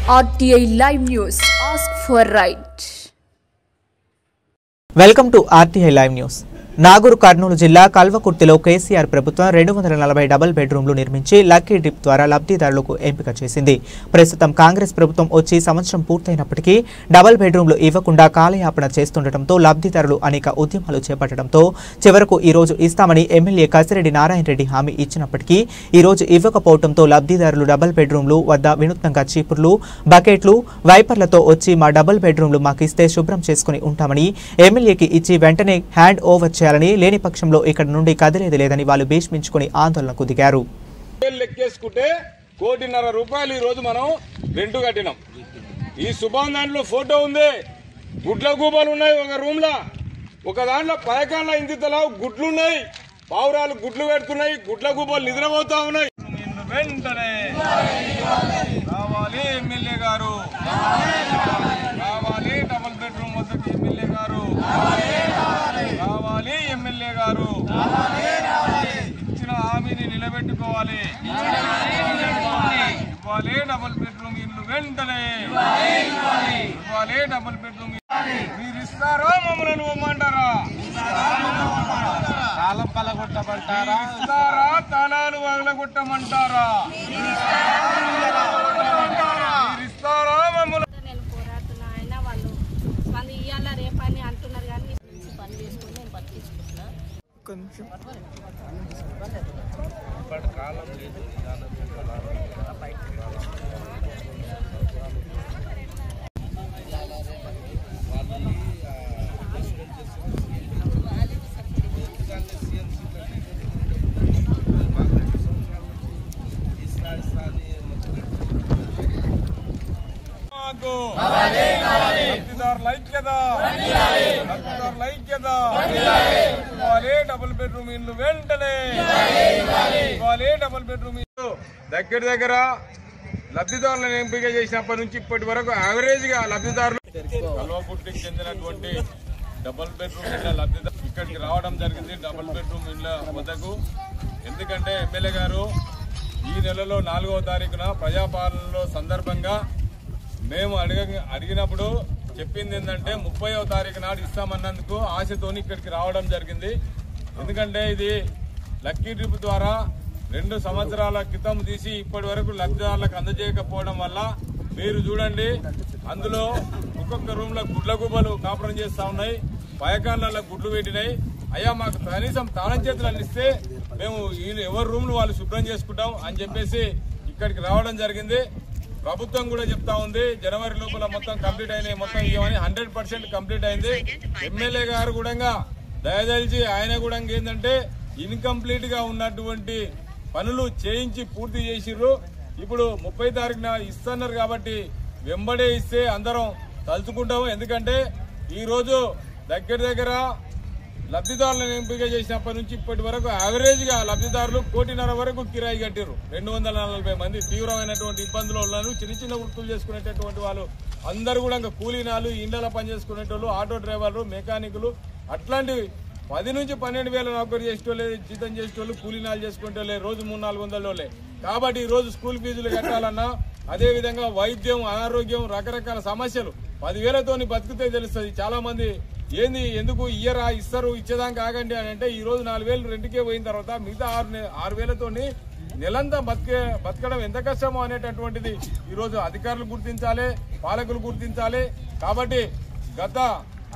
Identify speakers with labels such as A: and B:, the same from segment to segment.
A: RTI Live News. Ask for right.
B: Welcome to RTI Live News. Naguru Kurnool జిల్లా కల్వకుర్తిలో కేసీఆర్ ప్రభుత్వం 240 double బెడ్రూమ్లు నిర్మించి లక్కీ డిప్ ద్వారా లబ్ధిదారులకు ఎంపిక చేసింది. ప్రస్తుతం కాంగ్రెస్ ప్రభుత్వం వచ్చి సంవత్సరం పూర్తయినప్పటికీ డబుల్ బెడ్రూమ్లు ఇవ్వకుండా కాలయాపన చేస్తుండటంతో లబ్ధిదారులు అనేక ఉద్యమాలు చేపట్టడంతో చివరకు ఈ రోజు ఇస్తామని ఎమ్మెల్యే కసిరెడ్డి నారాయణ రెడ్డి హామీ ఇచ్చినప్పటికీ ఈ రోజు ఇవ్వకపోవడంతో లబ్ధిదారులు డబుల్ బెడ్రూమ్లు వద్ద వినూత్నంగా చీపుర్లు, బకెట్లు, వైపర్లతో వచ్చి మా డబుల్ బెడ్రూమ్లు మాకు ఇస్తే శుభ్రం చేసుకుని ఉంటామని ఎమ్మెల్యేకి ఇచ్చి వెంటనే హ్యాండ్ ఓవర్ చేయాలని, లేని పక్షంలో ఇక్కడ నుండి కదిలేది లేదని వాళ్ళు భీష్మించుకుని ఆందోళనకు దిగారు.
C: లెక్కేసుకుంటే ₹1.5 ఈ రోజు మనం రెంట్ కట్టినాం. ఈ శుభం దాంట్లో ఫోటో ఉంది. గుడ్ల గూబలు ఉన్నాయి ఒక రూమ్ లా, ఒక దాంట్లో పయకాన్ల ఇంతితలా గుడ్లు ఉన్నాయి, పావురాలు గుడ్లు పెడుతున్నాయి, గుడ్ల గూబలు నిద్రపోతా ఉన్నాయి. వెంటనే రావాలి ఎమ్మెల్యే గారు, రావాలి డబుల్ బెడ్రూమ్ వద్దకు ఎమ్మెల్యే గారు, రావాలి ఎమ్మెల్యే గారు, ఇచ్చిన హామీని నిలబెట్టుకోవాలి, ఇవ్వాలి డబుల్ బెడ్రూమ్ ఇల్లు వెంటనే, ఇవ్వాలి డబుల్ బెడ్రూమ్. మీరు ఇస్తారో మమ్మల్ని ఇవ్వమంటారా? తాళం పలగొట్టమంటారా? ఇస్తారా తాళాలు పగలగొట్టమంటారా? మీరు ఇస్తారా మమ్మల్ని?
D: నేను పోరాడుతున్నా, అయినా వాళ్ళు స్పంది ఇయ్యాల రేపని అంటున్నారు కానీ పని చేసుకుని నేను పని తీసుకుంటున్నా.
C: డబుల్ బెడ్రూమ్ ఇల్లు వెంటనే, డబుల్ బెడ్రూమ్ ఇల్లు దగ్గర లబ్ధిదారులను ఎంపిక చేసినప్పటి నుంచి ఇప్పటి వరకు యావరేజ్ గా లబ్ధిదారులు కల్వకుర్తికి చెందినటువంటి డబుల్ బెడ్రూమ్ ఇళ్ల లబ్ధిదారు ఇక్కడికి రావడం జరిగింది. డబుల్ బెడ్రూమ్ ఇళ్ల వద్దకు ఎందుకంటే ఎమ్మెల్యే గారు ఈ నెలలో 4వ తారీఖున ప్రజాపాలనలో సందర్భంగా మేము అడిగినప్పుడు చెప్పింది ఏంటంటే 30వ తారీఖు నాడు ఇస్తామన్నందుకు ఆశతోని ఇక్కడికి రావడం జరిగింది. ఎందుకంటే ఇది లక్కీ ట్రిప్ ద్వారా 2 సంవత్సరాల క్రితం తీసి ఇప్పటి వరకు లబ్ధిదారులకు అందజేయకపోవడం వల్ల మీరు చూడండి, అందులో ఒక్కొక్క రూమ్ లో గుడ్ల గుబ్బలు కాపురం చేస్తా ఉన్నాయి, పయకాన్ల గుడ్లు పెట్టినాయి. అయ్యా మాకు కనీసం తాళం చేతులు అందిస్తే మేము ఎవరి రూమ్లు వాళ్ళు శుభ్రం చేసుకుంటాం అని చెప్పేసి ఇక్కడికి రావడం జరిగింది. ప్రభుత్వం కూడా చెప్తా ఉంది జనవరి లోపల మొత్తం కంప్లీట్ అయినాయి, మొత్తం ఇవ్వమని 100% కంప్లీట్ అయింది. ఎమ్మెల్యే గారు కూడా దయదలిచి ఆయన కూడా ఏంటంటే ఇన్కంప్లీట్ గా ఉన్నటువంటి పనులు చేయించి పూర్తి చేసిర్రు. ఇప్పుడు 30 తారీఖున ఇస్తున్నారు కాబట్టి వెంబడే ఇస్తే అందరం తలుచుకుంటాము. ఎందుకంటే ఈ రోజు దగ్గర లబ్ధిదారులను ఎంపిక చేసినప్పటి నుంచి ఇప్పటి వరకు యావరేజ్ గా లబ్ధిదారులు 1.5 కోటి వరకు కిరాయి కట్టారు. 240 మంది తీవ్రమైనటువంటి ఇబ్బందులు ఉన్నారు. చిన్న వృత్తులు చేసుకునేటటువంటి వాళ్ళు అందరూ కూడా కూలీనాలు, ఇండ్ల పని చేసుకునేటోళ్ళు, ఆటో డ్రైవర్లు, మెకానికులు అట్లాంటి 10 నుంచి 12 వేల నౌకరీ చేసేటోళ్ళే, జీతం చేసేటోళ్ళు, కూలీనాలు చేసుకునేటోళ్ళే, రోజు 300-400 కాబట్టి ఈ రోజు స్కూల్ ఫీజులు కట్టాలన్నా, అదే విధంగా వైద్యం, అనారోగ్యం, రకరకాల సమస్యలు 10,000తోని బతికితే తెలుస్తుంది. చాలా మంది ఏంది ఎందుకు ఇయ్యరా, ఇస్తారు, ఇచ్చేదాకా ఆగండి అని అంటే ఈ రోజు 4,000 రెంట్కే పోయిన తర్వాత మిగతా 6,000తోని నెలంతా బతకడం ఎంత కష్టమో అనేటటువంటిది ఈ రోజు అధికారులు గుర్తించాలి, పాలకులు గుర్తించాలి. కాబట్టి గత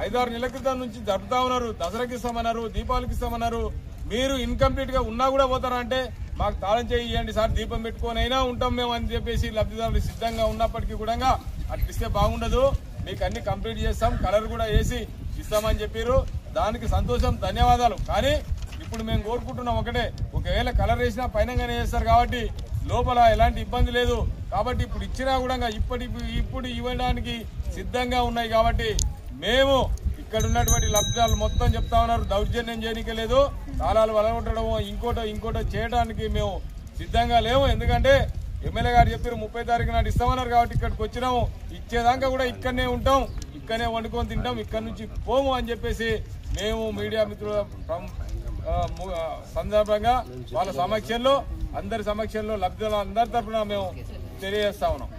C: 5-6 నెలల క్రితం నుంచి జరుపుతా ఉన్నారు, దసరాకి ఇస్తామన్నారు, దీపావళికి ఇస్తామన్నారు. మీరు ఇన్కంప్లీట్ గా ఉన్నా కూడా పోతారా అంటే మాకు తాళం చేయండి సార్, దీపం పెట్టుకొని అయినా ఉంటాం మేము అని చెప్పేసి లబ్ధిదారులు సిద్ధంగా ఉన్నప్పటికీ కూడా అట్లిస్తే బాగుండదు, మీకు అన్ని కంప్లీట్ చేస్తాం, కలర్ కూడా వేసి ఇస్తామని చెప్పారు. దానికి సంతోషం, ధన్యవాదాలు. కానీ ఇప్పుడు మేము కోరుకుంటున్నాం ఒకటే, ఒకవేళ కలర్ వేసినా పైనగానే వేస్తారు కాబట్టి లోపల ఎలాంటి ఇబ్బంది లేదు. కాబట్టి ఇప్పుడు ఇచ్చినా కూడా ఇప్పుడు ఇవ్వడానికి సిద్ధంగా ఉన్నాయి. కాబట్టి మేము ఇక్కడ ఉన్నటువంటి లబ్ధిదారులు మొత్తం చెప్తా ఉన్నారు, దౌర్జన్యం చేయడానికి లేదు, తాళాలు వలగొట్టడమో ఇంకోటో చేయడానికి మేము సిద్ధంగా లేవు. ఎందుకంటే ఎమ్మెల్యే గారు చెప్పారు 30 తారీఖు నాడు ఇస్తామన్నారు కాబట్టి ఇక్కడికి వచ్చినాము. ఇచ్చేదాకా కూడా ఇక్కడనే ఉంటాం, ఇక్కడనే వండుకొని తింటాం, ఇక్కడ నుంచి పోము అని చెప్పేసి మేము మీడియా మిత్రుల సందర్భంగా వాళ్ళ సమక్షంలో అందరి సమక్షంలో లబ్ధిదారులందరి తరఫున మేము తెలియజేస్తా ఉన్నాం.